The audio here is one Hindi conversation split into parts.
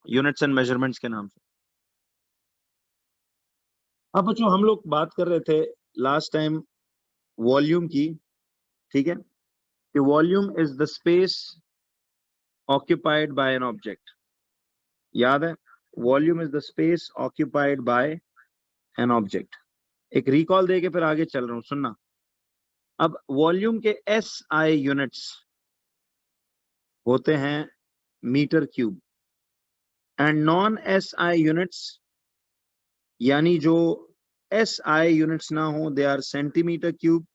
यूनिट्स एंड मेजरमेंट्स के नाम से। अब बच्चों हम लोग बात कर रहे थे लास्ट टाइम वॉल्यूम की, ठीक है, कि volume is the space occupied by an object. याद है, volume is the space occupied by an object. एक रिकॉल दे के फिर आगे चल रहा हूं, सुनना। अब वॉल्यूम के SI यूनिट्स होते हैं metre cube, and non SI units यानी जो SI यूनिट्स ना हो, they are centimetre cube,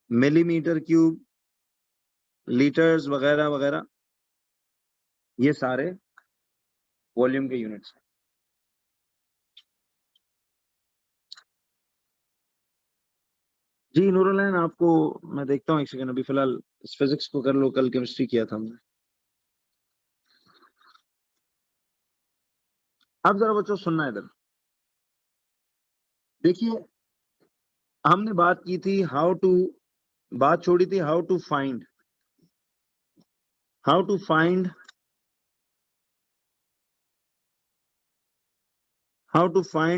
millimetre cube, litres वगैरह वगैरह, ये सारे वॉल्यूम के यूनिट्स हैं। जी नूरुल्लाह, आपको मैं देखता हूँ, एक सेकंड, अभी फिलहाल इस फिजिक्स को कर लो, कल केमिस्ट्री किया था हमने। अब जरा बच्चों सुनना इधर, देखिए हमने बात की थी बात छोड़ी थी how to find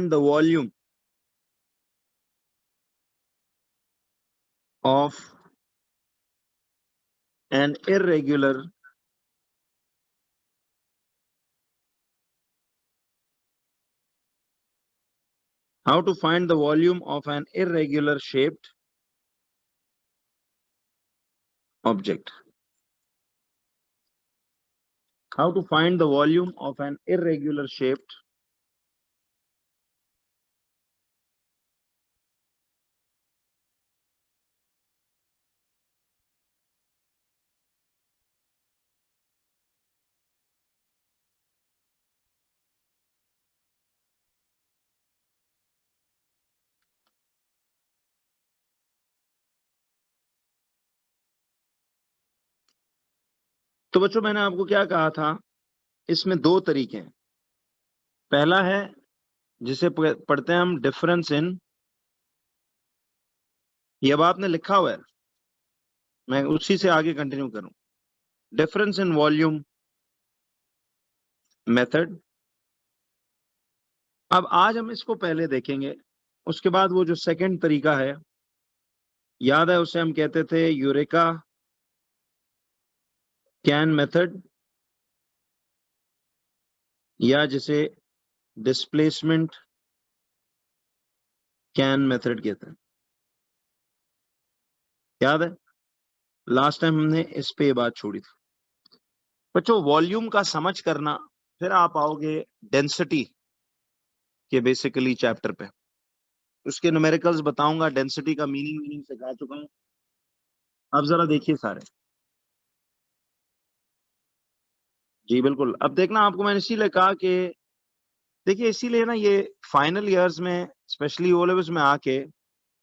the volume of an irregular shaped object. How to find the volume of an irregular shaped तो बच्चों मैंने आपको क्या कहा था, इसमें दो तरीके हैं। पहला है जिसे पढ़ते हैं हम डिफरेंस इन, ये अब आपने लिखा हुआ है, मैं उसी से आगे कंटिन्यू करूं, डिफरेंस इन वॉल्यूम मेथड। अब आज हम इसको पहले देखेंगे, उसके बाद वो जो सेकंड तरीका है, याद है उसे हम कहते थे यूरेका कैन मेथड, या जिसे डिस्प्लेसमेंट कैन मेथड कहते हैं। याद है लास्ट टाइम हमने इस पे बात छोड़ी थी। बच्चों वॉल्यूम का समझ करना, फिर आप आओगे डेंसिटी के बेसिकली चैप्टर पे, उसके न्यूमेरिकल्स बताऊंगा, डेंसिटी का मीनिंग सिखा चुका हूं। अब जरा देखिए सारे, जी बिल्कुल। अब देखना, आपको मैंने इसीलिए कहा कि देखिए, इसीलिए ना ये फाइनल ईयर्स में स्पेशली ओ लेवल्स में आके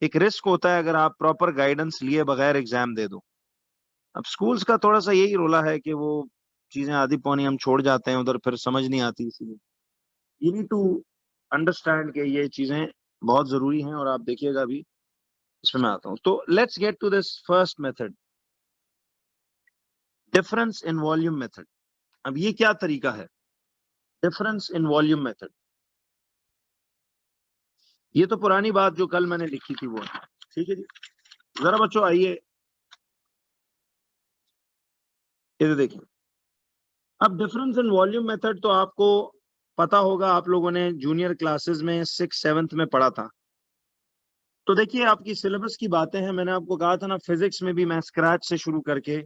एक रिस्क होता है अगर आप प्रॉपर गाइडेंस लिए बगैर एग्जाम दे दो। अब स्कूल्स का थोड़ा सा यही रोला है कि वो चीजें आधी पौनी हम छोड़ जाते हैं उधर, फिर समझ नहीं आती। इसीलिए यू नीड टू अंडरस्टैंड कि ये चीजें बहुत जरूरी हैं, और आप देखिएगा अभी इसमें मैं आता हूं। तो let's get to this first method, difference in volume method. अब ये क्या तरीका है, डिफरेंस इन वॉल्यूम मेथड? ये तो पुरानी बात जो कल मैंने लिखी थी वो है, ठीक है जी। जरा बच्चों आइए इधर देखिए। अब डिफरेंस इन वॉल्यूम मेथड तो आपको पता होगा, आप लोगों ने जूनियर क्लासेस में 6th-7th में पढ़ा था। तो देखिए आपकी सिलेबस की बातें हैं, मैंने आपको कहा था ना फिजिक्स में भी मैं स्क्रैच से शुरू करके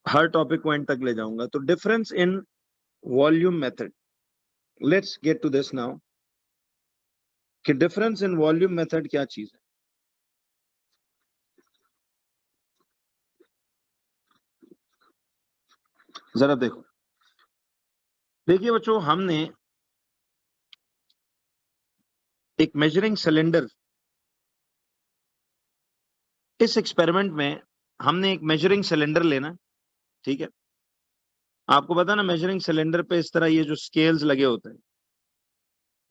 हर टॉपिक को एंड तक ले जाऊंगा। तो difference in volume method, let's get to this now कि डिफरेंस इन वॉल्यूम मेथड क्या चीज है। जरा देखो, देखिए बच्चों, हमने एक मेजरिंग सिलेंडर, इस एक्सपेरिमेंट में हमने एक मेजरिंग सिलेंडर लेना, ठीक है। आपको पता ना मेजरिंग सिलेंडर पे इस तरह ये जो स्केल्स लगे होते हैं,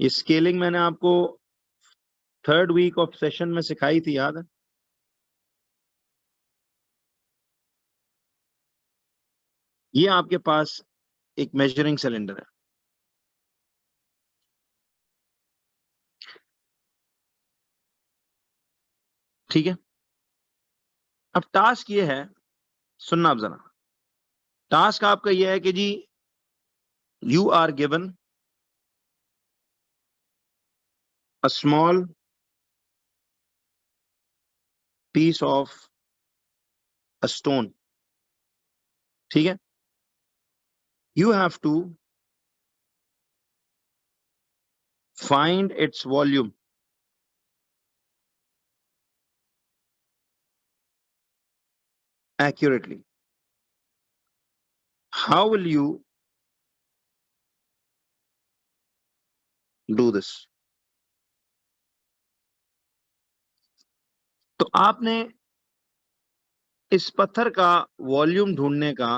ये स्केलिंग मैंने आपको 3rd वीक ऑफ सेशन में सिखाई थी, याद है? ये आपके पास एक मेजरिंग सिलेंडर है। ठीक है, अब टास्क ये है, सुनना आप जरा, टास्क आपका ये है कि जी you are given a small piece of a stone. ठीक है, you have to find its volume accurately. How will you do this? तो आपने इस पत्थर का वॉल्यूम ढूंढने का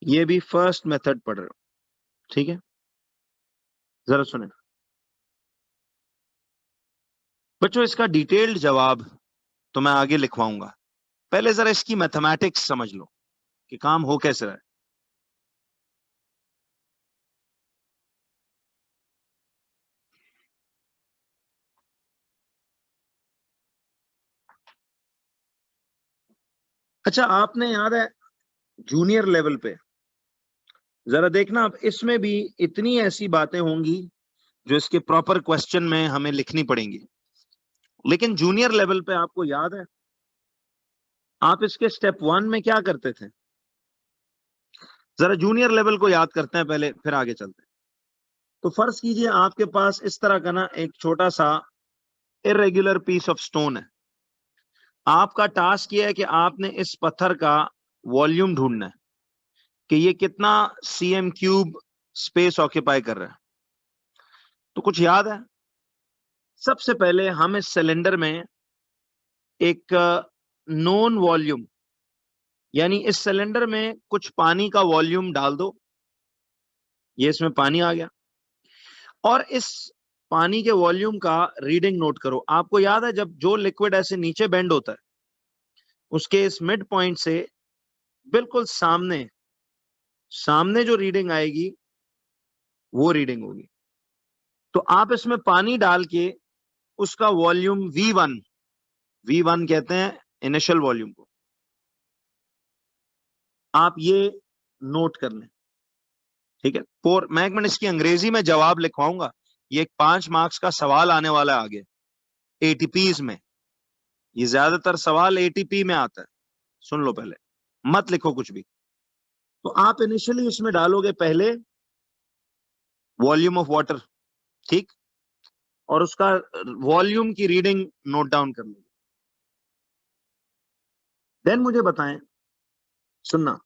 ये भी फर्स्ट मेथड पढ़ रहे हो। ठीक है, जरा सुने बच्चों, इसका डिटेल्ड जवाब तो मैं आगे लिखवाऊंगा, पहले जरा इसकी मैथमेटिक्स समझ लो कि काम हो कैसे रहा है। अच्छा, आपने याद है जूनियर लेवल पे, जरा देखना अब इसमें भी इतनी ऐसी बातें होंगी जो इसके प्रॉपर क्वेश्चन में हमें लिखनी पड़ेंगी, लेकिन जूनियर लेवल पे आपको याद है आप इसके स्टेप 1 में क्या करते थे? जरा जूनियर लेवल को याद करते हैं पहले, फिर आगे चलते हैं। तो फर्ज कीजिए आपके पास इस तरह का ना एक छोटा सा इरेगुलर पीस ऑफ स्टोन है। आपका टास्क ये है कि आपने इस पत्थर का वॉल्यूम ढूंढना है कि ये कितना सीएम क्यूब स्पेस ऑक्यूपाई कर रहा है। तो कुछ याद है, सबसे पहले हम इस सिलेंडर में एक नोन वॉल्यूम, यानी इस सिलेंडर में कुछ पानी का वॉल्यूम डाल दो। ये इसमें पानी आ गया, और इस पानी के वॉल्यूम का रीडिंग नोट करो। आपको याद है जब जो लिक्विड ऐसे नीचे बेंड होता है उसके इस मिड पॉइंट से बिल्कुल सामने सामने जो रीडिंग आएगी वो रीडिंग होगी। तो आप इसमें पानी डाल के उसका वॉल्यूम V1 कहते हैं इनिशियल वॉल्यूम को, आप ये नोट कर लें। ठीक है, मैं एक मिनट इसकी अंग्रेजी में जवाब लिखवाऊंगा, ये एक 5 मार्क्स का सवाल आने वाला है आगे एटीपीज में। ये ज्यादातर सवाल एटीपी में आता है, सुन लो पहले, मत लिखो कुछ भी। तो आप इनिशियली इसमें डालोगे पहले वॉल्यूम ऑफ वाटर, ठीक, और उसका वॉल्यूम की रीडिंग नोट डाउन कर लो। देन मुझे बताएं, सुनना,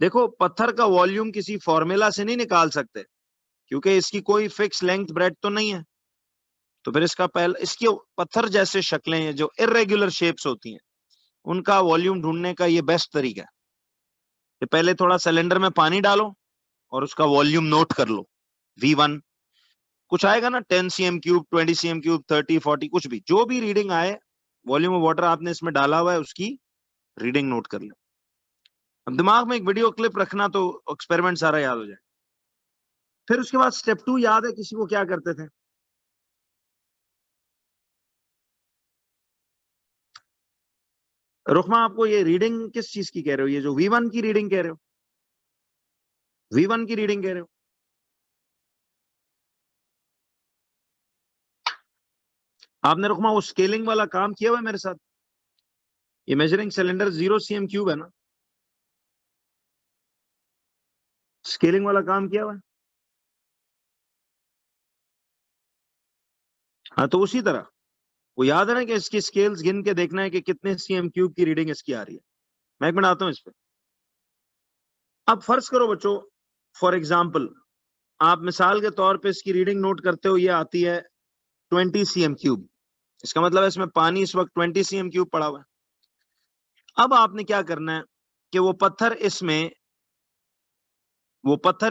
देखो पत्थर का वॉल्यूम किसी फॉर्मूला से नहीं निकाल सकते क्योंकि इसकी कोई फिक्स लेंथ ब्रेड तो नहीं है। तो फिर इसका पहले इसकी पत्थर जैसे शक्लें हैं जो इरेगुलर शेप्स होती हैं उनका वॉल्यूम ढूंढने का ये बेस्ट तरीका है कि पहले थोड़ा सिलेंडर में पानी डालो और उसका वॉल्यूम नोट कर लो। V1 कुछ आएगा ना, 10 cm क्यूब, 20 cm क्यूब, 30, 40, कुछ भी, जो भी रीडिंग आए, वॉल्यूम ऑफ वाटर आपने इसमें डाला हुआ है उसकी रीडिंग नोट कर लो। अब दिमाग में एक वीडियो क्लिप रखना तो एक्सपेरिमेंट सारा याद हो जाए। फिर उसके बाद स्टेप 2 याद है किसी को क्या करते थे? रुकमा, आपको ये रीडिंग किस चीज की कह रहे हो? ये जो V1 की रीडिंग कह रहे हो, V1 की रीडिंग कह रहे हो? आपने रुकमा वो स्केलिंग वाला काम किया हुआ है मेरे साथ? ये मेजरिंग सिलेंडर 0 cm क्यूब है ना, स्केलिंग वाला काम किया हुआ है? हाँ, तो उसी तरह वो याद है ना कि इसकी स्केल्स गिन के देखना है कि कितने cm क्यूब की रीडिंग इसकी आ रही है। मैं एक मिनट आता हूं इस पे। अब फर्ज करो बच्चों, फॉर एग्जाम्पल आप मिसाल के तौर पे इसकी रीडिंग नोट करते हो, ये आती है 20 cm क्यूब। इसका मतलब है इसमें पानी इस वक्त 20 cm क्यूब पड़ा हुआ है। अब आपने क्या करना है कि वो पत्थर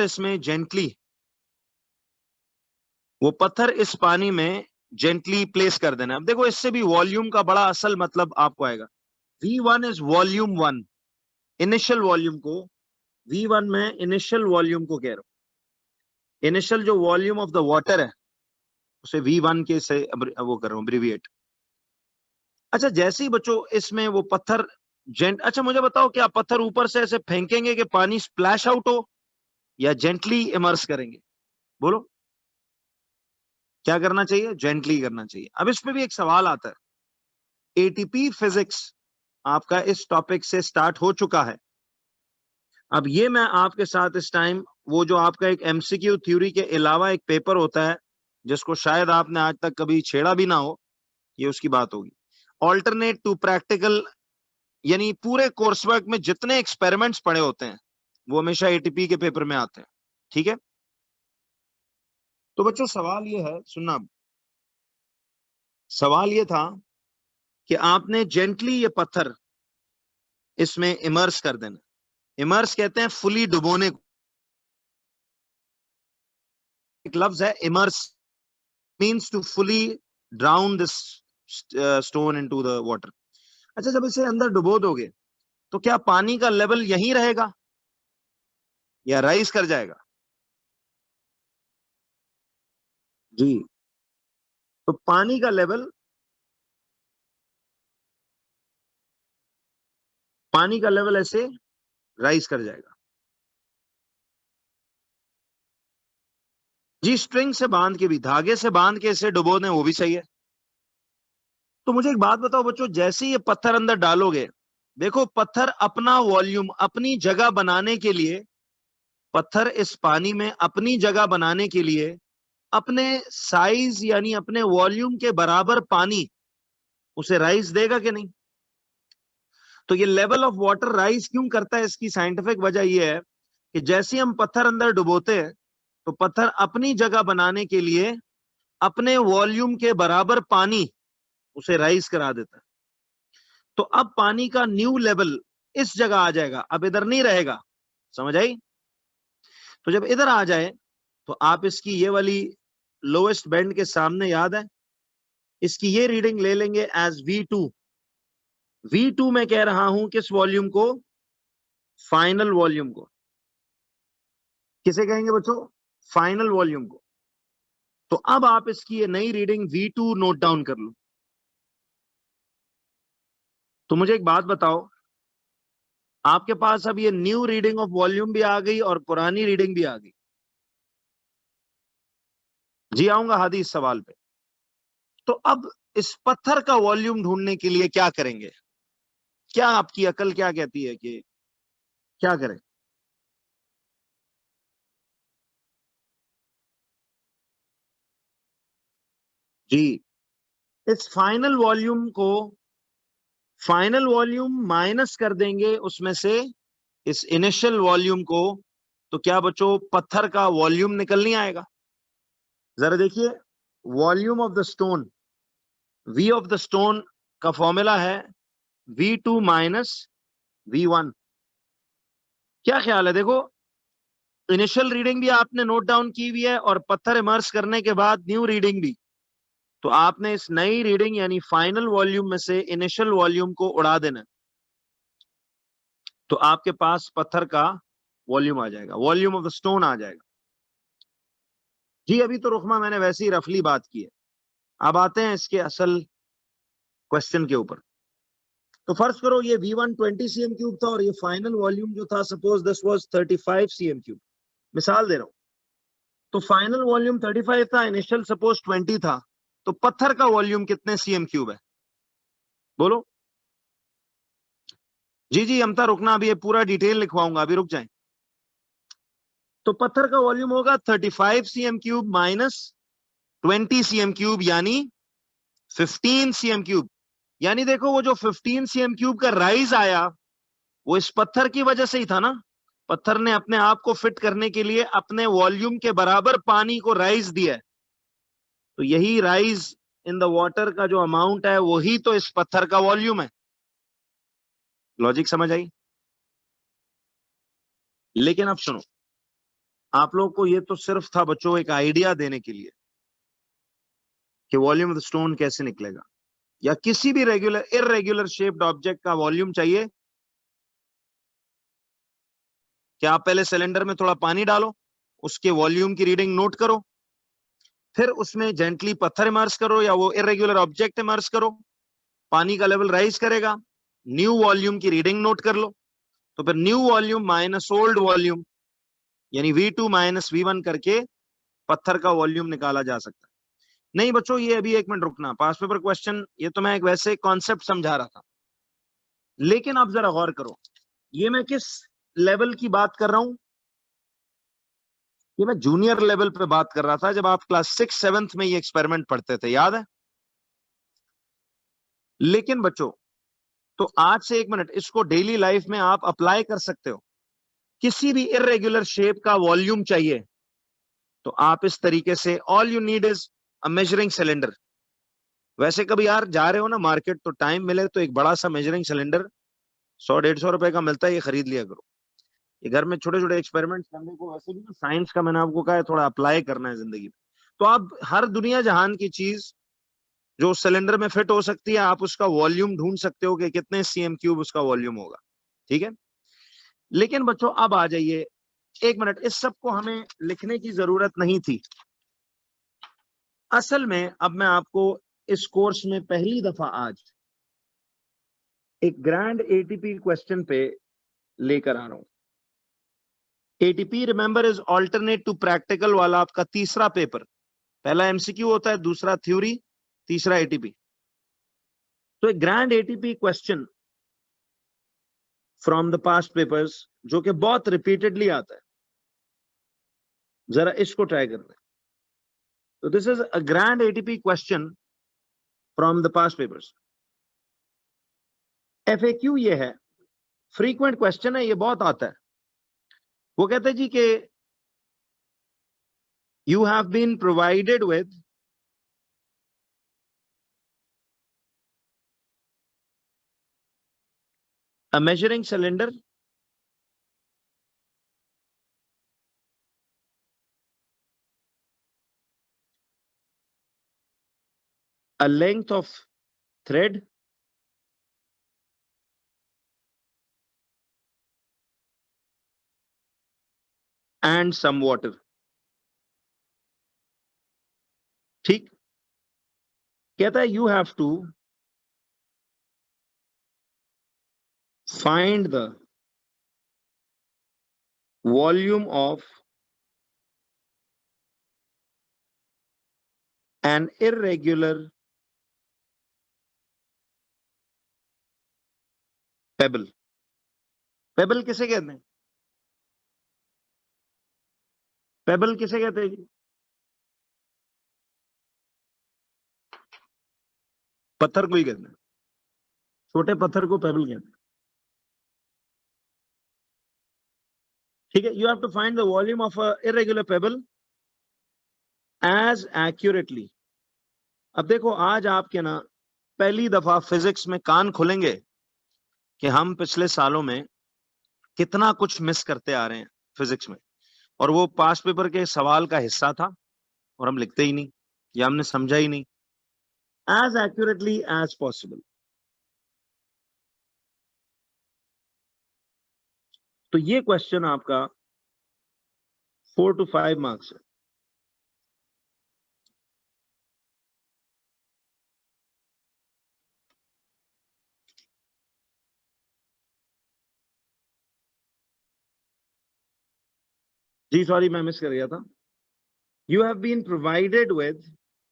इसमें जेंटली, वो पत्थर इस पानी में जेंटली प्लेस कर देना। अब देखो इससे भी वॉल्यूम का बड़ा असल मतलब आपको आएगा। V1 is volume 1, initial volume को V1 में इनिशियल वॉल्यूम को कह रहा हूं, इनिशियल जो वॉल्यूम ऑफ द वाटर है उसे V1 के से वो कर रहा हूं, अब्रिविएट। अच्छा, जैसे ही बच्चों इसमें वो पत्थर अच्छा मुझे बताओ, क्या पत्थर ऊपर से ऐसे फेंकेंगे कि पानी स्प्लैश आउट हो, या जेंटली इमर्स करेंगे? बोलो क्या करना चाहिए? जेंटली करना चाहिए। अब इस पे भी एक सवाल आता है, एटीपी फिजिक्स आपका इस टॉपिक से स्टार्ट हो चुका है। अब ये मैं आपके साथ इस टाइम वो जो आपका एक एमसीक्यू थ्योरी के अलावा एक पेपर होता है जिसको शायद आपने आज तक कभी छेड़ा भी ना हो, ये उसकी बात होगी। ऑल्टरनेट टू प्रैक्टिकल, यानी पूरे कोर्स वर्क में जितने एक्सपेरिमेंट्स पड़े होते हैं वो हमेशा एटीपी के पेपर में आते हैं, ठीक है? तो बच्चों सवाल ये है, सुनना, सवाल ये था कि आपने जेंटली ये पत्थर इसमें इमर्स कर देना। इमर्स कहते हैं फुली डुबोने को। एक लफ्ज है immerse, means to fully drown this stone into the water. अच्छा, जब इसे अंदर डुबो दोगे तो क्या पानी का लेवल यहीं रहेगा या राइज कर जाएगा? जी, तो पानी का लेवल, पानी का लेवल ऐसे राइज कर जाएगा। जी, स्ट्रिंग से बांध के भी, धागे से बांध के इसे डुबो दें वो भी सही है। तो मुझे एक बात बताओ बच्चों, जैसे ही ये पत्थर अंदर डालोगे, देखो पत्थर अपना वॉल्यूम अपनी जगह बनाने के लिए, पत्थर इस पानी में अपनी जगह बनाने के लिए अपने साइज यानी अपने वॉल्यूम के बराबर पानी उसे राइज देगा कि नहीं? तो ये लेवल ऑफ वाटर राइज क्यों करता है, इसकी साइंटिफिक वजह यह है कि जैसे हम पत्थर अंदर डुबोते हैं तो पत्थर अपनी जगह बनाने के लिए अपने वॉल्यूम के बराबर पानी उसे राइज करा देता है। तो अब पानी का न्यू लेवल इस जगह आ जाएगा, अब इधर नहीं रहेगा। समझ आई? तो जब इधर आ जाए तो आप इसकी ये वाली लोएस्ट बेंड के सामने, याद है, इसकी ये रीडिंग ले लेंगे एज V2। V2 में कह रहा हूं किस वॉल्यूम को? फाइनल वॉल्यूम को। किसे कहेंगे बच्चों? फाइनल वॉल्यूम को। तो अब आप इसकी ये नई रीडिंग V2 नोट डाउन कर लो। तो मुझे एक बात बताओ, आपके पास अब ये न्यू रीडिंग ऑफ वॉल्यूम भी आ गई और पुरानी रीडिंग भी आ गई। जी आऊंगा हादी इस सवाल पे। तो अब इस पत्थर का वॉल्यूम ढूंढने के लिए क्या करेंगे? क्या आपकी अकल क्या कहती है कि क्या करें? जी, इस फाइनल वॉल्यूम को, फाइनल वॉल्यूम माइनस कर देंगे उसमें से इस इनिशियल वॉल्यूम को, तो क्या बच्चों पत्थर का वॉल्यूम निकल नहीं आएगा? जरा देखिए, volume of the stone, V of the stone का फॉर्मूला है V2 माइनस V1। क्या ख्याल है? देखो, इनिशियल रीडिंग भी आपने नोट डाउन की हुई है और पत्थर इमर्स करने के बाद न्यू रीडिंग भी। तो आपने इस नई रीडिंग यानी फाइनल वॉल्यूम में से इनिशियल वॉल्यूम को उड़ा देना, तो आपके पास पत्थर का वॉल्यूम आ जाएगा, वॉल्यूम ऑफ द स्टोन आ जाएगा। जी, अभी तो रुखमा मैंने वैसे ही रफली बात की है। अब आते हैं इसके असल क्वेश्चन के ऊपर। तो फर्ज करो ये V1 20 cm क्यूब था और ये फाइनल वॉल्यूम जो था, suppose this was 35 cm cube, मिसाल दे रहा हूं। तो फाइनल वॉल्यूम 35 था, इनिशियल सपोज 20 था, तो पत्थर का वॉल्यूम कितने cm क्यूब है? बोलो। जी जी अमता, रुकना, अभी ये पूरा डिटेल लिखवाऊंगा, अभी रुक जाएं। तो पत्थर का वॉल्यूम होगा 35 cm cube minus 20 cm cube, यानी 15 cm क्यूब। यानी देखो, वो जो 15 cm क्यूब का राइज आया वो इस पत्थर की वजह से ही था ना। पत्थर ने अपने आप को फिट करने के लिए अपने वॉल्यूम के बराबर पानी को राइज दिया है। तो यही राइज इन द वाटर का जो अमाउंट है वही तो इस पत्थर का वॉल्यूम है। लॉजिक समझ आई? लेकिन अब सुनो, आप लोग को ये तो सिर्फ था बच्चों एक आइडिया देने के लिए कि वॉल्यूम ऑफ द स्टोन कैसे निकलेगा, या किसी भी रेगुलर इररेगुलर शेप्ड ऑब्जेक्ट का वॉल्यूम चाहिए कि आप पहले सिलेंडर में थोड़ा पानी डालो, उसके वॉल्यूम की रीडिंग नोट करो, फिर उसमें जेंटली पत्थर इमर्स करो या वो इरेगुलर ऑब्जेक्ट इमर्स करो, पानी का लेवल राइज करेगा, न्यू वॉल्यूम की रीडिंग नोट कर लो, तो फिर new volume minus old volume यानी V2 माइनस V1 करके पत्थर का वॉल्यूम निकाला जा सकता है। नहीं बच्चों, ये अभी 1 मिनट रुकना, पास पेपर क्वेश्चन, ये तो मैं एक वैसे कॉन्सेप्ट समझा रहा था, लेकिन आप जरा गौर करो, ये मैं किस लेवल की बात कर रहा हूं, ये मैं जूनियर लेवल पे बात कर रहा था, जब आप क्लास 6-7 में ये एक्सपेरिमेंट पढ़ते थे, याद है? लेकिन बच्चों, तो आज से 1 मिनट इसको डेली लाइफ में आप अप्लाई कर सकते हो। किसी भी इरेगुलर शेप का वॉल्यूम चाहिए तो आप इस तरीके से, all you need is a measuring cylinder. वैसे कभी यार जा रहे हो ना मार्केट, तो टाइम मिले तो एक बड़ा सा मेजरिंग सिलेंडर 100-150 रुपए का मिलता है, ये खरीद लिया करो। ये घर में छोटे छोटे एक्सपेरिमेंट करने को, वैसे भी साइंस का मैंने आपको कहा है थोड़ा अप्लाई करना है जिंदगी में, तो आप हर दुनिया जहान की चीज जो सिलेंडर में फिट हो सकती है, आप उसका वॉल्यूम ढूंढ सकते हो कि कितने cm³ उसका वॉल्यूम होगा, ठीक है? लेकिन बच्चों अब आ जाइए, 1 मिनट, इस सब को हमें लिखने की जरूरत नहीं थी। असल में अब मैं आपको इस कोर्स में पहली दफा आज एक ग्रैंड एटीपी क्वेश्चन पे लेकर आ रहा हूं। ATP remember is alternate to practical वाला आपका तीसरा पेपर, पहला एमसीक्यू होता है, दूसरा थ्योरी, तीसरा एटीपी। तो एक grand ATP question from the past papers जो कि बहुत रिपीटेडली आता है, जरा इसको ट्राई करना है। तो this is a grand ATP question from the past papers. FAQ ये है, फ्रीक्वेंट क्वेश्चन है, ये बहुत आता है। वो कहते हैं जी कि you have been provided with a measuring cylinder a length of thread and some water। ठीक, कहता है you have to find the volume of an irregular pebble. Pebble किसे कहते हैं? पेबल किसे कहते हैं जी? पत्थर को ही कहते हैं, छोटे पत्थर को पेबल कहते हैं, ठीक है? You have to find the volume of a irregular pebble as accurately. अब देखो, आज आपके ना पहली दफा फिजिक्स में कान खुलेंगे कि हम पिछले सालों में कितना कुछ मिस करते आ रहे हैं फिजिक्स में, और वो पास्ट पेपर के सवाल का हिस्सा था और हम लिखते ही नहीं या हमने समझा ही नहीं एज एक्यूरेटली एज पॉसिबल। तो ये क्वेश्चन आपका 4 to 5 मार्क्स है। जी सॉरी, मैं मिस कर गया था। You have been provided with,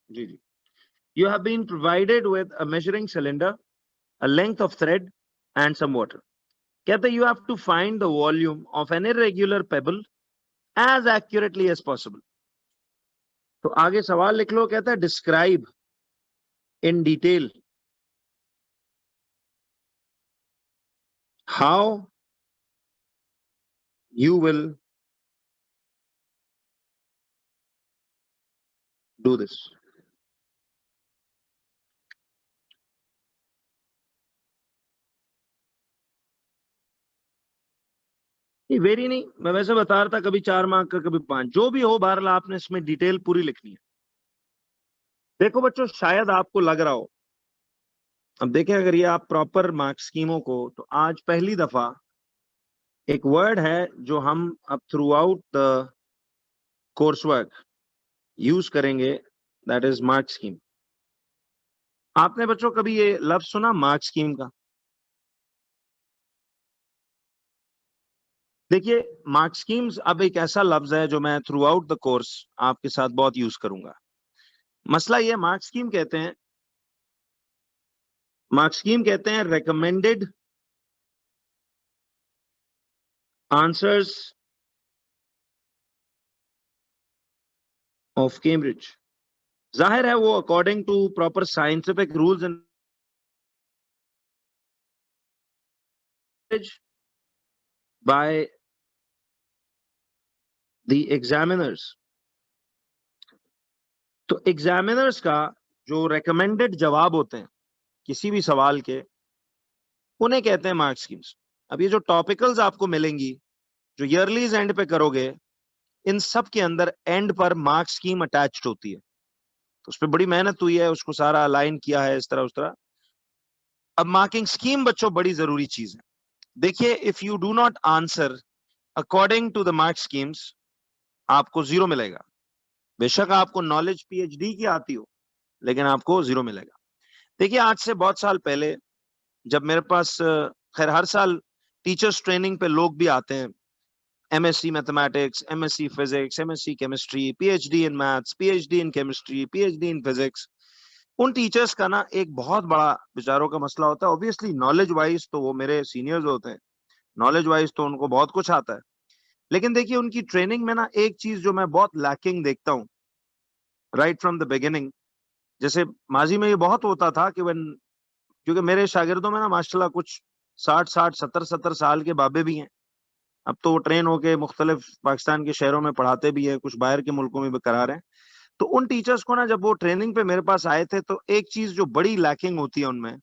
जी जी, you have been provided with a measuring cylinder, a length of thread and some water. कहते हैं you have to find the volume of an irregular pebble as accurately as possible. तो आगे सवाल लिख लो, कहता है describe in detail how you will do this। ये वेरी नहीं, मैं वैसे बता रहा था, कभी 4 मार्क का, कभी 5, जो भी हो, बहरहाल आपने इसमें डिटेल पूरी लिखनी है। देखो बच्चों, शायद आपको लग रहा हो, अब देखें, अगर ये आप प्रॉपर मार्क स्कीमों को, तो आज पहली दफा एक वर्ड है जो हम अब through out the course work use करेंगे, दैट इज मार्क स्कीम। आपने बच्चों कभी ये लफ्ज सुना मार्क स्कीम का? देखिए, मार्क स्कीम्स अब एक ऐसा लफ्ज है जो मैं थ्रू आउट द कोर्स आपके साथ बहुत यूज करूंगा। मसला ये, मार्क स्कीम कहते हैं रिकमेंडेड आंसर्स ऑफ कैम्ब्रिज। जाहिर है वो according to proper scientific rules and by the examiners. तो एग्जामिनर्स का जो रिकमेंडेड जवाब होते हैं किसी भी सवाल के, उन्हें कहते हैं मार्क स्कीम्स। अब ये जो टॉपिकल्स आपको मिलेंगी, जो ईयरलीज एंड पे करोगे, इन सब के अंदर एंड पर मार्क स्कीम अटैच्ड होती है। तो उस पर बड़ी मेहनत हुई है, उसको सारा अलाइन किया है इस तरह उस तरह। अब मार्किंग स्कीम बच्चों बड़ी जरूरी चीज है। देखिए, if you do not answer according to the mark schemes, आपको 0 मिलेगा। बेशक आपको नॉलेज पीएचडी की आती हो, लेकिन आपको 0 मिलेगा। देखिए, आज से बहुत साल पहले जब मेरे पास खैर हर साल टीचर्स ट्रेनिंग पे लोग भी आते हैं, MSc mathematics, MSc physics, MSc chemistry, PhD in maths, PhD in chemistry, PhD in physics. उन टीचर्स का ना एक बहुत बड़ा विचारों का मसला होता है। ऑब्वियसली नॉलेज वाइज तो वो मेरे सीनियर्स होते हैं, नॉलेज वाइज तो उनको बहुत कुछ आता है, लेकिन देखिए उनकी ट्रेनिंग में ना एक चीज जो मैं बहुत लैकिंग देखता हूँ राइट फ्रॉम द बिगिनिंग। जैसे माजी में ये बहुत होता था कि when, क्योंकि मेरे शागिर्दों में ना माशाल्लाह कुछ 60-60, 70-70 साल के बाबे भी हैं। अब तो वो ट्रेन होके मुख्तलिफ पाकिस्तान के शहरों में पढ़ाते भी है, कुछ बाहर के मुल्कों में भी करा रहे हैं। तो उन टीचर्स को ना जब वो ट्रेनिंग पे मेरे पास आए थे, तो एक चीज जो बड़ी लैकिंग होती है उनमें,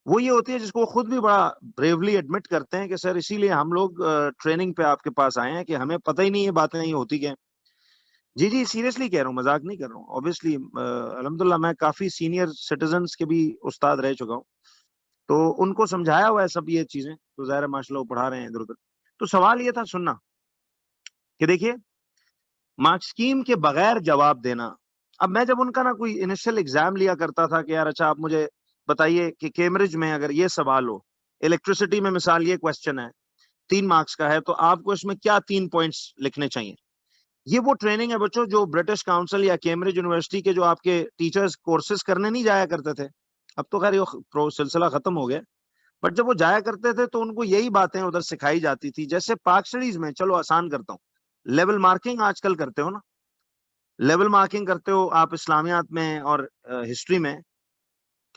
वो ये होती है जिसको वो खुद भी बड़ा ब्रेवली एडमिट करते हैं कि सर इसीलिए हम लोग ट्रेनिंग पे आपके पास आए हैं कि हमें पता ही नहीं है बातें नहीं होती क्या। जी जी, सीरियसली कह रहा हूँ, मजाक नहीं कर रहा हूँ। ऑब्वियसली अल्हम्दुलिल्लाह मैं काफी सीनियर सिटीजन्स के भी उस्ताद रह चुका हूँ, तो उनको समझाया हुआ है सब ये चीजें, तो जाहिर है माशाल्लाह वो पढ़ा रहे हैं इधर उधर। तो सवाल ये था सुनना कि देखिए, मार्क्स स्कीम के बगैर जवाब देना। अब मैं जब उनका ना कोई इनिशियल एग्जाम लिया करता था कि यार अच्छा आप मुझे बताइए कि कैम्ब्रिज में अगर ये सवाल हो, इलेक्ट्रिसिटी में मिसाल ये क्वेश्चन है, 3 मार्क्स का है, तो आपको इसमें क्या 3 पॉइंट्स लिखने चाहिए। ये वो ट्रेनिंग है बच्चों जो ब्रिटिश काउंसिल या कैम्ब्रिज यूनिवर्सिटी के जो आपके टीचर्स कोर्सेज करने नहीं जाया करते थे। अब तो खैर ये सिलसिला खत्म हो गया, बट जब वो जाया करते थे तो उनको यही बातें उधर सिखाई जाती थी। जैसे पाक स्टडीज में, चलो आसान करता हूँ, लेवल मार्किंग आजकल करते हो ना, लेवल मार्किंग करते हो आप इस्लामियात में और हिस्ट्री में,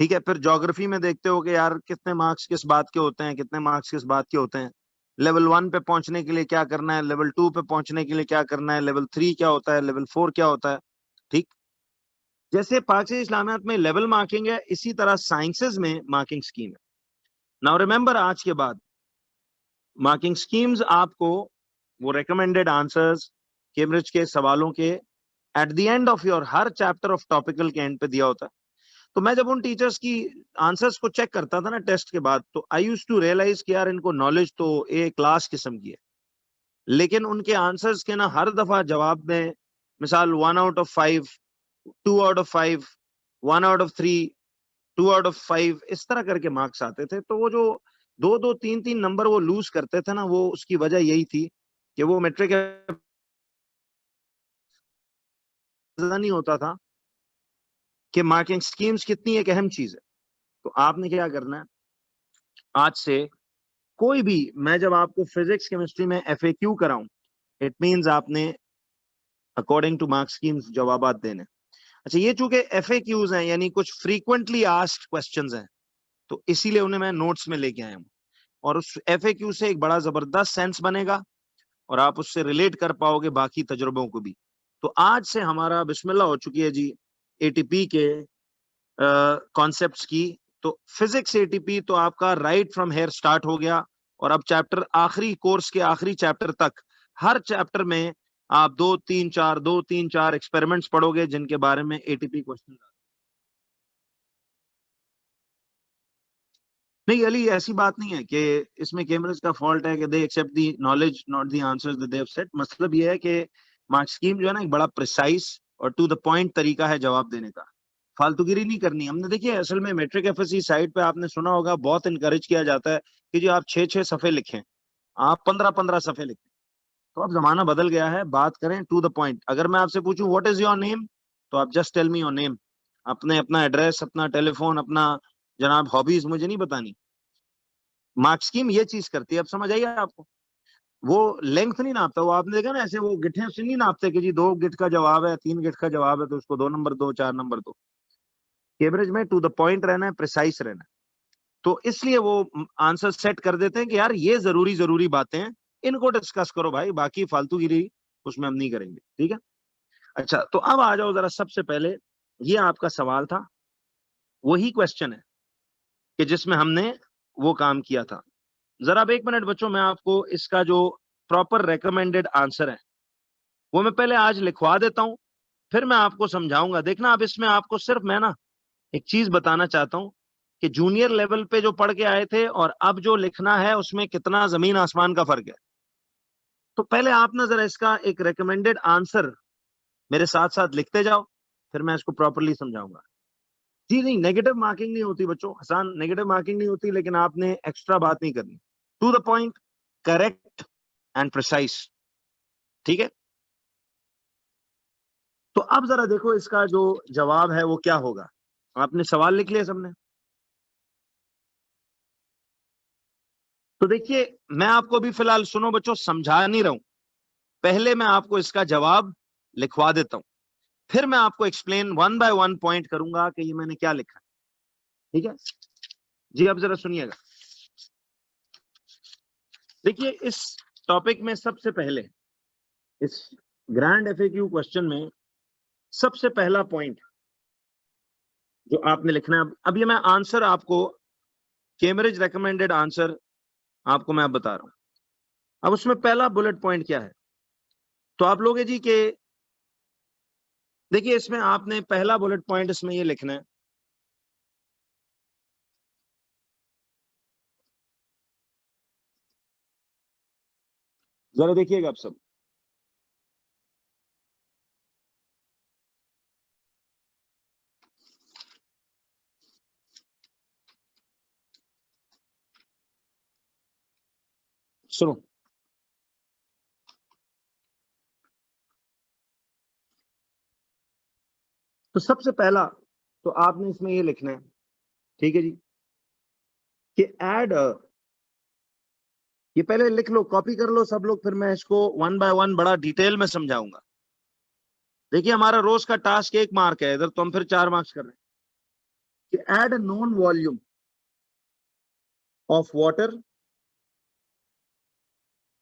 ठीक है। फिर ज्योग्राफी में देखते हो कि यार कितने मार्क्स किस बात के होते हैं, कितने मार्क्स किस बात के होते हैं। लेवल 1 पे पहुंचने के लिए क्या करना है, लेवल 2 पे पहुंचने के लिए क्या करना है, लेवल 3 क्या होता है, लेवल 4 क्या होता है, ठीक। जैसे पाक इस्लामियात में लेवल मार्किंग है, इसी तरह साइंसेज में मार्किंग स्कीम है। नाउ रिमेंबर, आज के बाद मार्किंग स्कीम्स आपको वो रिकमेंडेड आंसर्स कैम्ब्रिज के सवालों के at the end of your her chapter of topical के एंड पे दिया होता है। तो मैं जब उन टीचर्स की आंसर्स को चेक करता था ना टेस्ट के बाद, तो आई यूज्ड टू रियलाइज कि यार इनको नॉलेज तो ए क्लास किस्म की है, लेकिन उनके आंसर्स के ना हर दफा जवाब में मिसाल 1 out of 5, 2 out of 5, 1 out of 3, 2 out of 5, इस तरह करके मार्क्स आते थे। तो वो जो 2-2, 3-3 नंबर वो लूज करते थे ना, वो उसकी वजह यही थी कि वो मेट्रिक नहीं होता था कि मार्किंग स्कीम्स कितनी एक अहम चीज है। तो आपने क्या करना है आज से, कोई भी, मैं जब आपको फिजिक्स केमिस्ट्री में एफएक्यू कराऊं, इट मींस आपने अकॉर्डिंग टू मार्क्स स्कीम्स जवाब देने। अच्छा, ये चूंकि एफएक्यूज हैं यानी कुछ फ्रीक्वेंटली आस्क्ड क्वेश्चंस हैं, तो इसीलिए उन्हें मैं नोट्स में लेके आया हूं, और उस एफएक्यू से एक बड़ा जबरदस्त सेंस बनेगा और आप उससे रिलेट कर पाओगे बाकी तजुर्बों को भी। तो आज से हमारा बिस्मिल्लाह हो चुकी है जी एटीपी के कॉन्सेप्ट्स की। तो फिजिक्स एटीपी तो आपका राइट फ्रॉम हेयर स्टार्ट हो गया, और अब चैप्टर आखिरी कोर्स के आखिरी चैप्टर तक, हर चैप्टर में आप 2-3-4 एक्सपेरिमेंट्स पढ़ोगे जिनके बारे में एटीपी क्वेश्चन। नहीं अली, ऐसी बात नहीं है कि इसमें कैमरेज का फॉल्ट है कि they accept the knowledge not the answers that they have set. मतलब ये है कि मार्क स्कीम जो है ना एक बड़ा प्रिसाइज और टू द पॉइंट तरीका है जवाब देने का, फालतूगिरी नहीं करनी हमने। देखिए असल में मैट्रिक एफएससी साइट पे आपने सुना होगा बहुत इनकरेज किया जाता है कि जी आप 6-6 सफ़े लिखें, आप 15-15 सफ़े लिखें। तो अब जमाना बदल गया है, बात करें टू द पॉइंट। अगर मैं आपसे पूछूं व्हाट इज योर नेम, तो आप just tell me your name, अपने अपना एड्रेस, अपना टेलीफोन, अपना जनाब हॉबीज मुझे नहीं बतानी। मार्क्स स्कीम ये चीज करती है, अब समझ आइए आपको। वो लेंथ नहीं नापता, वो आपने देखा ना ऐसे वो गिठे से नहीं नापते कि जी 2 गिट का जवाब है, 3 गिट का जवाब है तो उसको 2 नंबर दो, 4 नंबर दो। कैवरेज में टू द पॉइंट रहना है, प्रिसाइस रहना है। तो इसलिए वो आंसर सेट कर देते हैं कि यार ये जरूरी जरूरी बातें हैं, इनको डिस्कस करो भाई, बाकी फालतूगिरी उसमें हम नहीं करेंगे, ठीक है। अच्छा तो अब आ जाओ जरा, सबसे पहले ये आपका सवाल था, वही क्वेश्चन है कि जिसमें हमने वो काम किया था। जरा अब 1 मिनट बच्चों, मैं आपको इसका जो प्रॉपर रेकमेंडेड आंसर है वो मैं पहले आज लिखवा देता हूं, फिर मैं आपको समझाऊंगा। देखना अब इसमें आपको सिर्फ मैं ना एक चीज बताना चाहता हूं कि जूनियर लेवल पे जो पढ़ के आए थे और अब जो लिखना है उसमें कितना जमीन आसमान का फर्क है। तो पहले आप ना जरा इसका एक रेकमेंडेड आंसर मेरे साथ साथ लिखते जाओ, फिर मैं इसको प्रॉपरली समझाऊंगा। जी नहीं, नेगेटिव मार्किंग नहीं होती बच्चों, हसान, नेगेटिव मार्किंग नहीं होती, लेकिन आपने एक्स्ट्रा बात नहीं करनी, to the point, correct and precise, ठीक है। तो अब जरा देखो इसका जो जवाब है वो क्या होगा। आपने सवाल लिख लिया सबने? तो देखिए मैं आपको भी फिलहाल, सुनो बच्चों, समझा नहीं रहा हूं, पहले मैं आपको इसका जवाब लिखवा देता हूं, फिर मैं आपको explain one by one point करूंगा कि ये मैंने क्या लिखा है, ठीक है। जी अब जरा सुनिएगा। देखिए इस टॉपिक में सबसे पहले, इस ग्रैंड एफएक्यू क्वेश्चन में सबसे पहला पॉइंट जो आपने लिखना है, अब ये मैं आंसर आपको, कैम्ब्रिज रिकमेंडेड आंसर आपको मैं अब बता रहा हूं। अब उसमें पहला बुलेट पॉइंट क्या है, तो आप लोग जी के, देखिए इसमें आपने पहला बुलेट पॉइंट इसमें ये लिखना है, जरा देखिएगा आप सब। सुनो, तो सबसे पहला तो आपने इसमें ये लिखना है, ठीक है जी, कि ऐड, ये पहले लिख लो, कॉपी कर लो सब लोग, फिर मैं इसको वन बाय वन बड़ा डिटेल में समझाऊंगा। देखिए हमारा रोज का टास्क 1 मार्क है, इधर तो हम फिर 4 मार्क्स कर रहे हैं। कि add known volume of water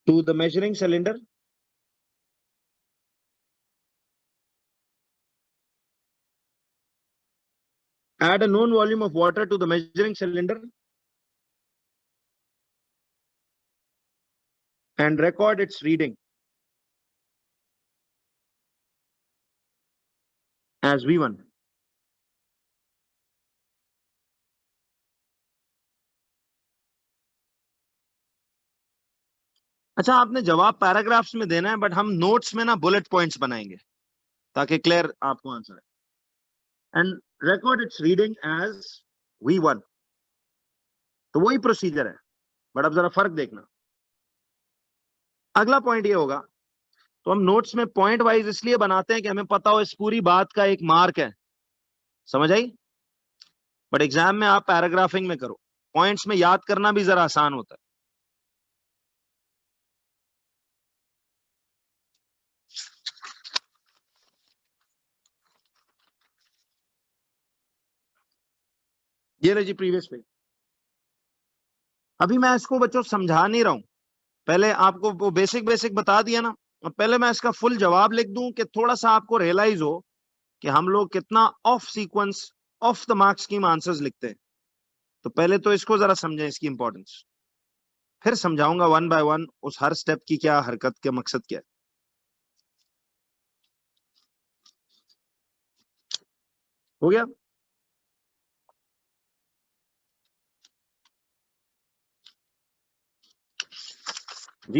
to the measuring cylinder, add a known volume of water to the measuring cylinder and record its reading as V1। अच्छा आपने जवाब पैराग्राफ्स में देना है, बट हम नोट्स में ना बुलेट पॉइंट्स बनाएंगे ताकि क्लियर आपको आंसर है। And record its reading as V1, तो वही प्रोसीजर है, बट अब जरा फर्क देखना। अगला पॉइंट ये होगा, तो हम नोट्स में पॉइंट वाइज इसलिए बनाते हैं कि हमें पता हो इस पूरी बात का एक मार्क है, समझ आई। बट एग्जाम में आप पैराग्राफिंग में करो, पॉइंट्स में याद करना भी जरा आसान होता है। ये रही जी प्रीवियस पेज। अभी मैं इसको बच्चों समझा नहीं रहा हूं, पहले आपको वो बेसिक बेसिक बता दिया ना, अब पहले मैं इसका फुल जवाब लिख दूं कि थोड़ा सा आपको रियलाइज हो कि हम लोग कितना of sequence, of the mark scheme answers लिखते हैं। तो पहले तो इसको जरा समझें, इसकी इंपॉर्टेंस, फिर समझाऊंगा वन बाय वन उस हर स्टेप की क्या हरकत के मकसद क्या है। हो गया।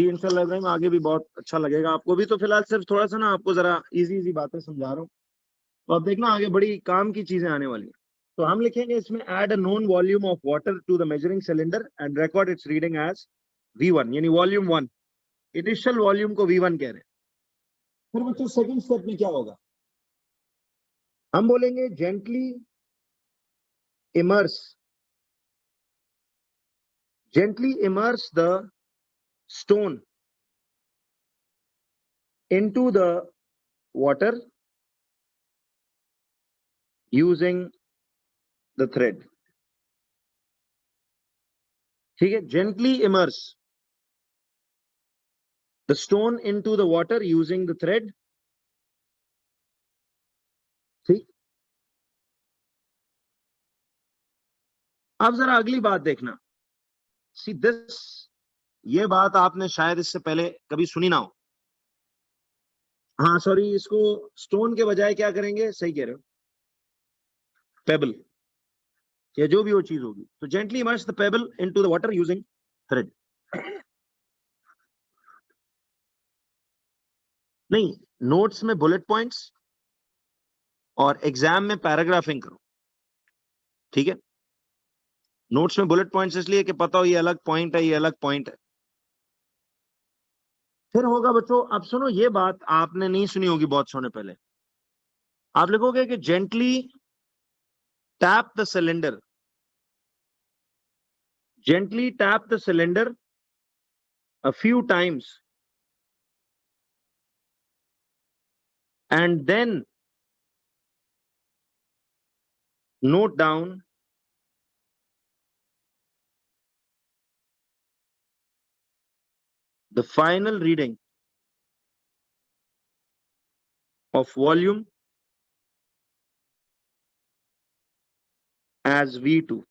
जी इंशाल्लाह इब्राहिम, आगे भी बहुत अच्छा लगेगा आपको भी। तो फिलहाल सिर्फ थोड़ा सा ना आपको जरा इजी बातें समझा रहा हूँ, तो आप देखना आगे बड़ी काम की चीजें आने वाली हैं। तो हम लिखेंगे इसमें add a known volume of water to the measuring cylinder and record its reading as V1, यानी वॉल्यूम 1। इनिशियल वॉल्यूम को V1 कह रहे हैं। फिर बच्चों सेकंड स्टेप में क्या होगा, हम बोलेंगे gently immerse the stone into the water using the thread। ठीक है, gently immerse the stone into the water using the thread। ठीक, अब जरा अगली बात देखना। सी दिस, ये बात आपने शायद इससे पहले कभी सुनी ना हो। हाँ सॉरी, इसको स्टोन के बजाय क्या करेंगे, सही कह रहे हो, पेबल या जो भी वो चीज होगी। तो gently immerse the payable into the water using thread. नहीं, नोट्स में बुलेट पॉइंट्स और एग्जाम में पैराग्राफिंग करो। ठीक है, नोट्स में बुलेट पॉइंट्स इसलिए कि पता हो ये अलग पॉइंट है, ये अलग पॉइंट है। फिर होगा बच्चों, अब सुनो, ये बात आपने नहीं सुनी होगी बहुत समय पहले। आप लिखोगे कि gently tap the cylinder, gently tap the cylinder a few times and then note down the final reading of volume as V2।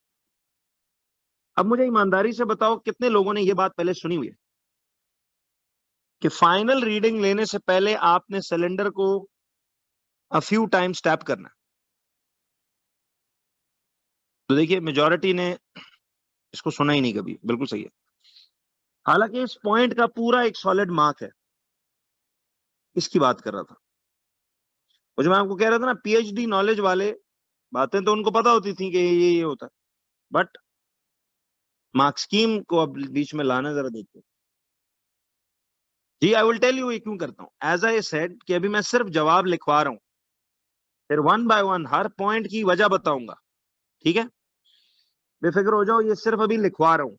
अब मुझे ईमानदारी से बताओ कितने लोगों ने यह बात पहले सुनी हुई है कि फाइनल रीडिंग लेने से पहले आपने सिलेंडर को a few times टैप करना। तो देखिए मेजॉरिटी ने इसको सुना ही नहीं कभी, बिल्कुल सही है। हालांकि इस पॉइंट का पूरा एक सॉलिड मार्क है, इसकी बात कर रहा था। और जो मैं आपको कह रहा था ना, PhD नॉलेज वाले बातें तो उनको पता होती थी कि ये होता है, बट मार्क स्कीम को अब बीच में लाना जरा देखते। जी आई विल टेल यू ये क्यों करता हूं। एज आई सेड कि अभी मैं सिर्फ जवाब लिखवा रहा हूं, फिर one by one her point की वजह बताऊंगा। ठीक है, बेफिक्र हो जाओ, ये सिर्फ अभी लिखवा रहा हूं।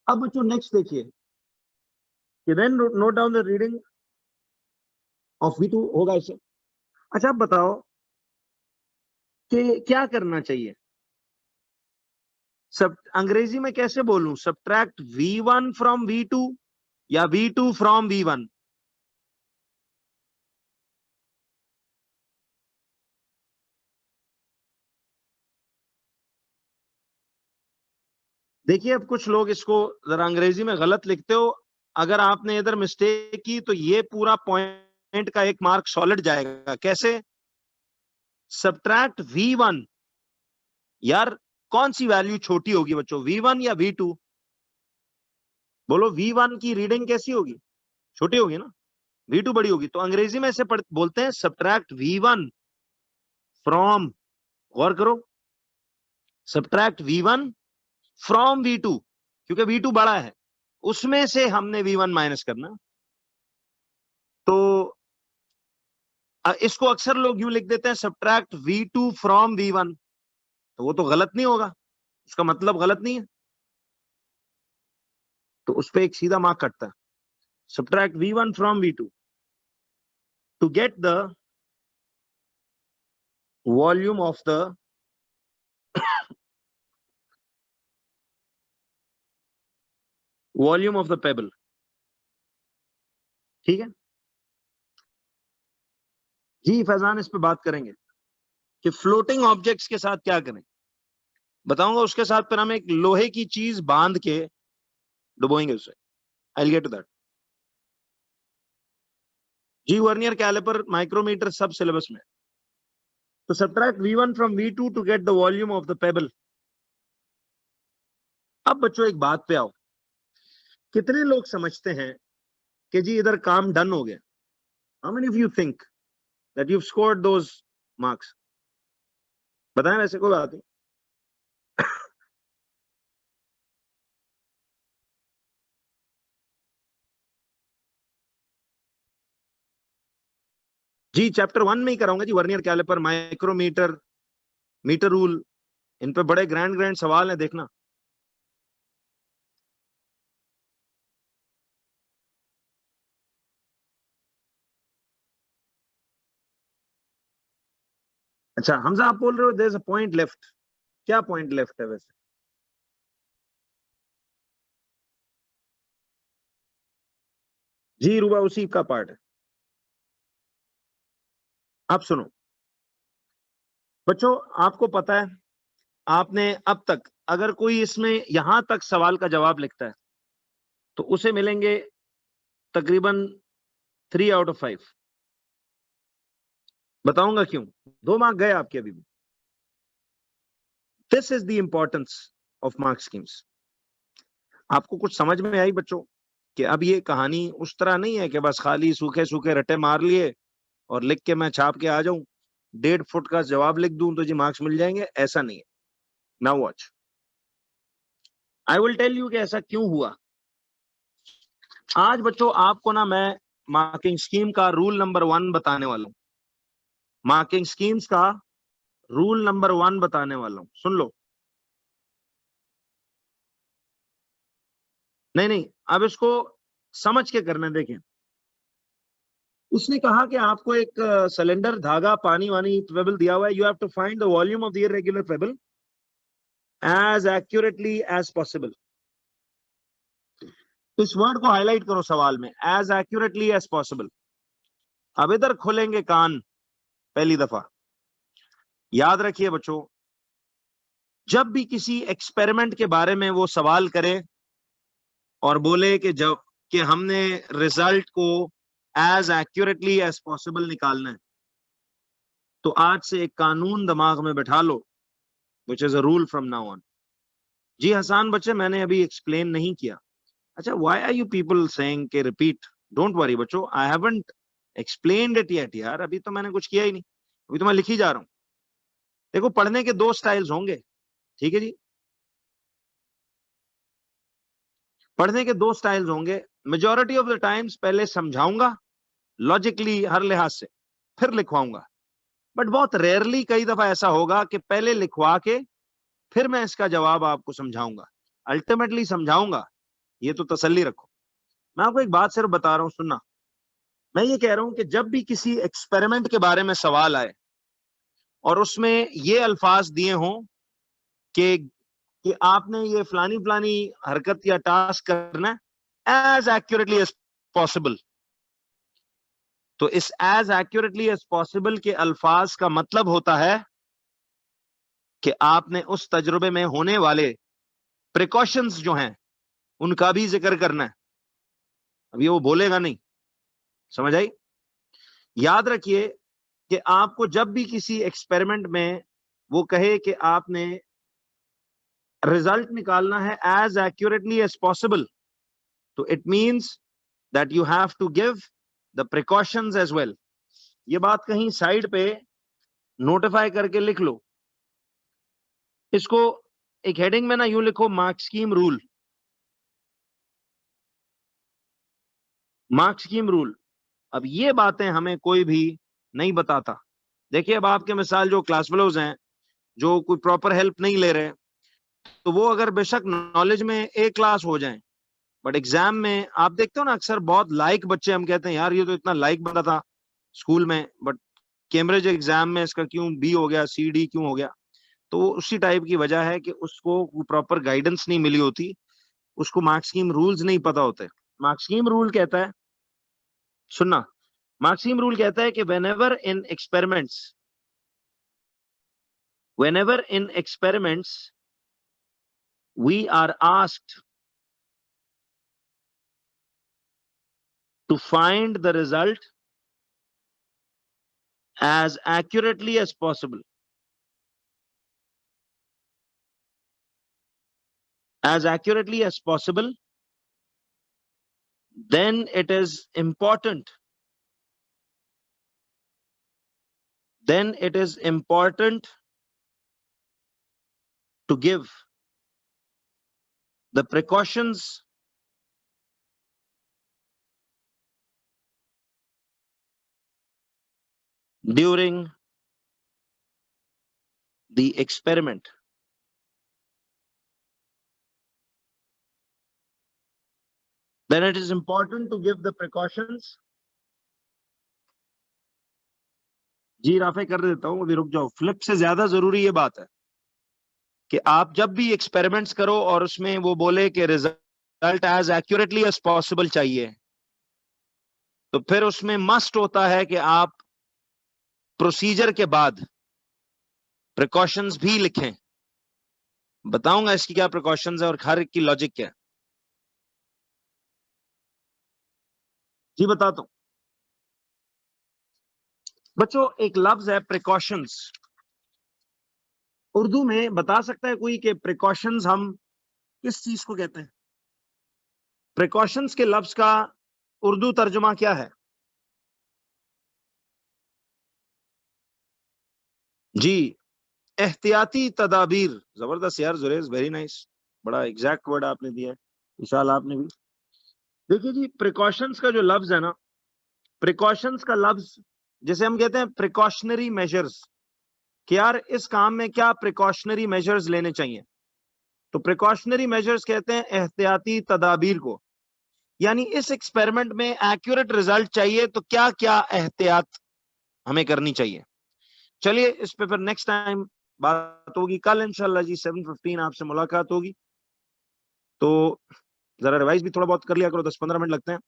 अब बच्चों नेक्स्ट देखिए कि then note down the reading of V2 होगा इसे। अच्छा अब बताओ कि क्या करना चाहिए, सब अंग्रेजी में कैसे बोलूं, सब्ट्रैक्ट V1 फ्रॉम V2 या V2 फ्रॉम V1? देखिए अब कुछ लोग इसको जरा अंग्रेजी में गलत लिखते हो, अगर आपने इधर मिस्टेक की तो ये पूरा पॉइंट का एक मार्क सॉलिड जाएगा। कैसे, सब्ट्रैक्ट V1, यार कौन सी वैल्यू छोटी होगी बच्चों, V1 या V2? बोलो V1 की रीडिंग कैसी होगी, छोटी होगी ना, V2 बड़ी होगी। तो अंग्रेजी में ऐसे बोलते हैं सब्ट्रैक्ट V1 फ्रॉम, गौर करो, सब्ट्रैक्ट V1 फ्रॉम V2, क्योंकि V2 बड़ा है, उसमें से हमने V1 माइनस करना। तो इसको अक्सर लोग यूं लिख देते हैं सब्ट्रैक्ट V2 फ्रॉम V1, तो वो तो गलत नहीं होगा, उसका मतलब गलत नहीं है, तो उस पर एक सीधा मार्क कटता है। Subtract V1 from V2 to get the volume of the volume of the pebble. ठीक है जी फैजान, इस पे बात करेंगे कि फ्लोटिंग ऑब्जेक्ट्स के साथ क्या करें, बताऊंगा। उसके साथ फिर हम एक लोहे की चीज बांध के डुबोएंगे उसे। I will get to that. जी वर्नियर कैलिपर, माइक्रोमीटर सब सिलेबस में। तो subtract V1 from V2 to get the volume of the pebble. अब बच्चों एक बात पे आओ कितने लोग समझते हैं कि जी इधर काम डन हो गया? How many of you think that you scored those marks? बताएं, वैसे कोई बात नहीं। जी चैप्टर 1 में ही कराऊंगा जी, vernier caliper, micrometer, meter rule, इन पे बड़े ग्रैंड ग्रैंड सवाल है, देखना। अच्छा हमजा, आप बोल रहे हो there is a point left, क्या पॉइंट लेफ्ट है वैसे? जी रूबा, उसी का पार्ट है। आप सुनो बच्चों, आपको पता है, आपने अब तक अगर कोई इसमें यहां तक सवाल का जवाब लिखता है तो उसे मिलेंगे तकरीबन 3 आउट ऑफ 5। बताऊंगा क्यों। 2 मार्क गए आपके अभी भी। This is the importance of mark schemes. आपको कुछ समझ में आई बच्चों कि अब ये कहानी उस तरह नहीं है कि बस खाली सूखे सूखे रट्टे मार लिए और लिख के मैं छाप के आ जाऊं, 1.5 फुट का जवाब लिख दूं तो जी मार्क्स मिल जाएंगे, ऐसा नहीं है। Now watch, I will tell you कि ऐसा क्यों हुआ। आज बच्चों आपको ना मैं मार्किंग स्कीम का रूल नंबर 1 बताने वाला हूं। मार्किंग स्कीम्स का रूल नंबर 1 बताने वाला हूं, सुन लो। नहीं नहीं, अब इसको समझ के करना। देखें, उसने कहा कि आपको एक सिलेंडर, धागा, पानी वानी पेबल दिया हुआ है, you have to find the volume of the irregular pebble as accurately as possible. इस वर्ड को हाईलाइट करो सवाल में, एज एक्यूरेटली एज पॉसिबल। अब इधर खोलेंगे कान पहली दफा। याद रखिए बच्चों, जब भी किसी एक्सपेरिमेंट के बारे में वो सवाल करे और बोले कि जब कि हमने रिजल्ट को एज एक्यूरेटली एज पॉसिबल निकालना है, तो आज से एक कानून दिमाग में बैठा लो, which is a rule from now on. जी हसान बच्चे, मैंने अभी एक्सप्लेन नहीं किया। अच्छा, why are you people saying के रिपीट? डोंट वरी बच्चों, I haven't explained it yet यार, अभी तो मैंने कुछ किया ही नहीं, अभी तो मैं लिख ही जा रहा हूं। देखो, पढ़ने के 2 स्टाइल्स होंगे, ठीक है जी। पढ़ने के 2 स्टाइल्स होंगे। मेजोरिटी ऑफ द टाइम्स पहले समझाऊंगा लॉजिकली हर लिहाज से, फिर लिखवाऊंगा। बट बहुत रेयरली कई दफा ऐसा होगा कि पहले लिखवा के फिर मैं इसका जवाब आपको समझाऊंगा। अल्टीमेटली समझाऊंगा, ये तो तसल्ली रखो। मैं आपको एक बात सिर्फ बता रहा हूं, सुनना। मैं ये कह रहा हूं कि जब भी किसी एक्सपेरिमेंट के बारे में सवाल आए और उसमें ये अल्फाज दिए हों कि आपने ये फलानी फलानी हरकत या टास्क करना है एज एक्यूरेटली एज पॉसिबल, तो इस एज एक्यूरेटली एज पॉसिबल के अल्फाज का मतलब होता है कि आपने उस तजुर्बे में होने वाले प्रिकॉशंस जो हैं उनका भी जिक्र करना है। अब ये वो बोलेगा नहीं, समझ आई? याद रखिए कि आपको जब भी किसी एक्सपेरिमेंट में वो कहे कि आपने रिजल्ट निकालना है एज एक्यूरेटली एज पॉसिबल, तो it means that you have to give the precautions as well. ये बात कहीं साइड पे नोटिफाई करके लिख लो। इसको एक हेडिंग में ना यूं लिखो, mark scheme rule. Mark scheme rule. अब ये बातें हमें कोई भी नहीं बताता। देखिए, अब आपके मिसाल जो क्लास फेलोज हैं, जो कोई प्रॉपर हेल्प नहीं ले रहे, तो वो अगर बेशक नॉलेज में ए क्लास हो जाएं, बट एग्जाम में आप देखते हो ना, अक्सर बहुत लाइक बच्चे, हम कहते हैं यार ये तो इतना लाइक बंदा था स्कूल में, बट कैम्ब्रिज एग्जाम में इसका क्यों बी हो गया, सी डी क्यों हो गया? तो उसी टाइप की वजह है कि उसको प्रॉपर गाइडेंस नहीं मिली होती, उसको मार्क स्कीम रूल्स नहीं पता होते। मार्क स्कीम रूल कहता है, सुनना, मार्क स्कीम रूल कहता है कि whenever in experiments we are asked to find the result as accurately as possible, as accurately as possible then it is important to give the precautions during the experiment. Then it is important to give the precautions. जी राफे कर देता हूं, अभी रुक जाओ, फ्लिप से ज्यादा जरूरी ये बात है कि आप जब भी एक्सपेरिमेंट्स करो और उसमें वो बोले कि result as accurately as possible चाहिए, तो फिर उसमें मस्ट होता है कि आप प्रोसीजर के बाद प्रिकॉशंस भी लिखें। बताऊंगा इसकी क्या प्रिकॉशंस है और हर एक की लॉजिक क्या है। जी बताता हूं बच्चों, एक लफ्ज है प्रिकॉशंस। उर्दू में बता सकता है कोई कि प्रिकॉशंस हम किस चीज को कहते हैं? प्रिकॉशंस के लफ्ज का उर्दू तर्जुमा क्या है? जी, एहतियाती तदाबीर। जबरदस्त यार जुरेज, वेरी नाइस, बड़ा एग्जैक्ट वर्ड आपने दिया है, विशाल आपने भी। देखिए जी, प्रिकॉशंस का जो लफ्ज है ना, प्रिकॉशंस का लफ्ज जैसे हम कहते हैं प्रिकॉशनरी मेजर्स, कि यार इस काम में क्या प्रिकॉशनरी मेजर्स लेने चाहिए, तो प्रिकॉशनरी मेजर्स कहते हैं एहतियाती तदाबीर को। यानी इस एक्सपेरिमेंट में एक्यूरेट रिजल्ट चाहिए तो क्या क्या एहतियात हमें करनी चाहिए। चलिए इस पे फिर नेक्स्ट टाइम बात होगी, कल इंशाल्लाह जी 7:15 आपसे मुलाकात होगी। तो जरा रिवाइज भी थोड़ा बहुत कर लिया करो, 10-15 मिनट लगते हैं,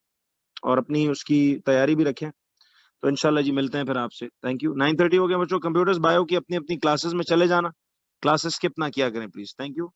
और अपनी उसकी तैयारी भी रखें। तो इंशाल्लाह जी मिलते हैं फिर आपसे। Thank you. 9:30 हो गया बच्चों। कंप्यूटर्स बायो की अपनी अपनी क्लासेस में चले जाना, क्लासेस स्किप ना किया करें प्लीज। Thank you.